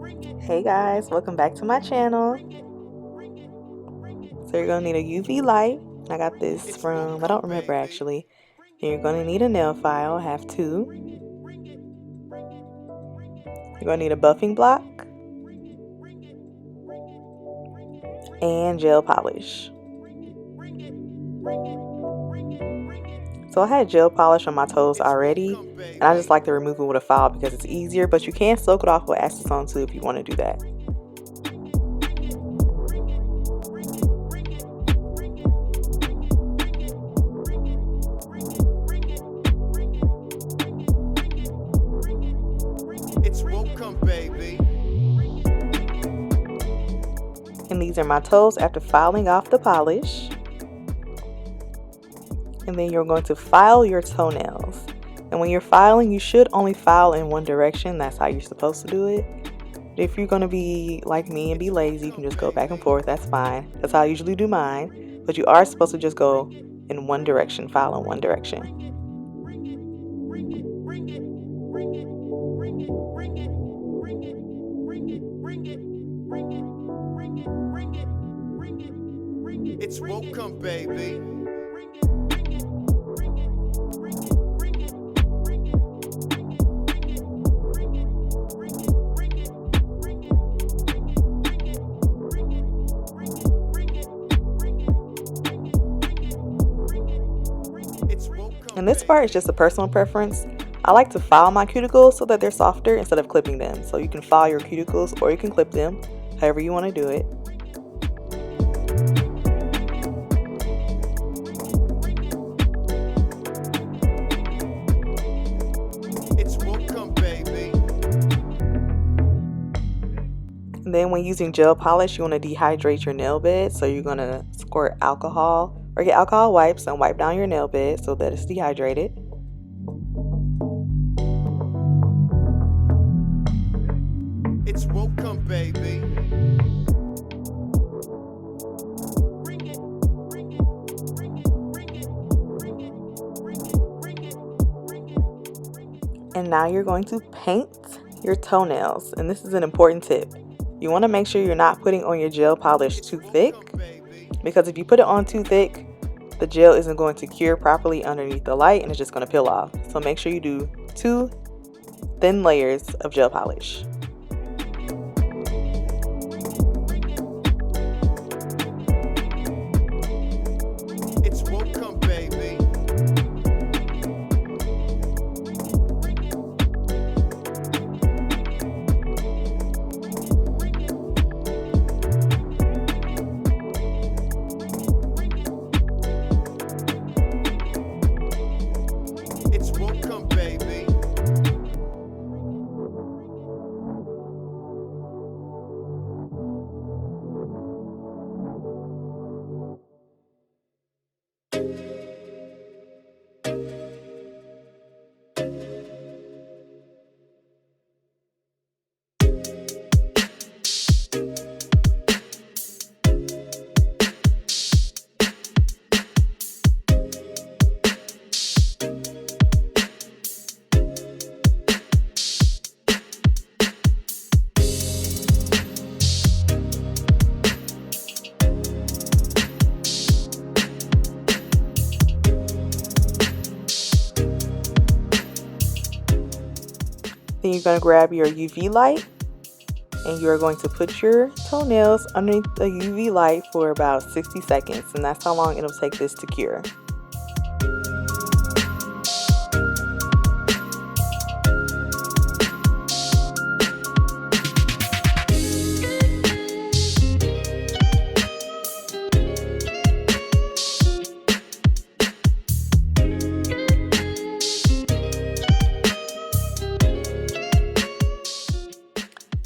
Hey guys, welcome back to my channel. So you're going to need a UV light. I got this from, I don't remember actually. And you're going to need a nail file, I have two. You're going to need a buffing block and gel polish. So I had gel polish on my toes already, and I just like to remove it with a file because it's easier, but you can soak it off with acetone too if you want to do that. It's welcome, baby. And these are my toes after filing off the polish. And then you're going to file your toenails. And when you're filing, you should only file in one direction. That's how you're supposed to do it. If you're going to be like me and be lazy, you can just go back and forth. That's fine. That's how I usually do mine. But you are supposed to just go in one direction, file in one direction. It's welcome, baby. And this part is just a personal preference. I like to file my cuticles so that they're softer instead of clipping them. So you can file your cuticles or you can clip them, however you want to do it. It's welcome, baby. And then when using gel polish, you want to dehydrate your nail bed. So you're going to squirt alcohol or get alcohol wipes and wipe down your nail bed so that it's dehydrated. It's welcome, baby. And now you're going to paint your toenails. And this is an important tip. You want to make sure you're not putting on your gel polish too thick, because if you put it on too thick, the gel isn't going to cure properly underneath the light and it's just going to peel off. So make sure you do 2 thin layers of gel polish. It's welcome, baby. It's welcome, baby. Then you're going to grab your UV light and you're going to put your toenails underneath the UV light for about 60 seconds. And that's how long it'll take this to cure.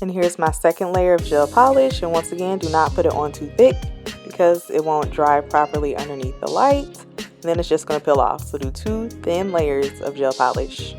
And here's my second layer of gel polish, and once again, do not put it on too thick because it won't dry properly underneath the light, and then it's just going to peel off. So do 2 thin layers of gel polish.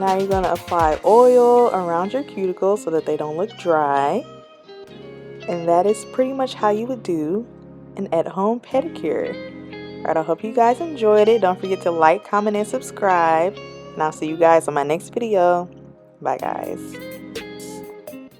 And now you're going to apply oil around your cuticles so that they don't look dry. And that is pretty much how you would do an at-home pedicure. Alright, I hope you guys enjoyed it. Don't forget to like, comment, and subscribe. And I'll see you guys on my next video. Bye, guys.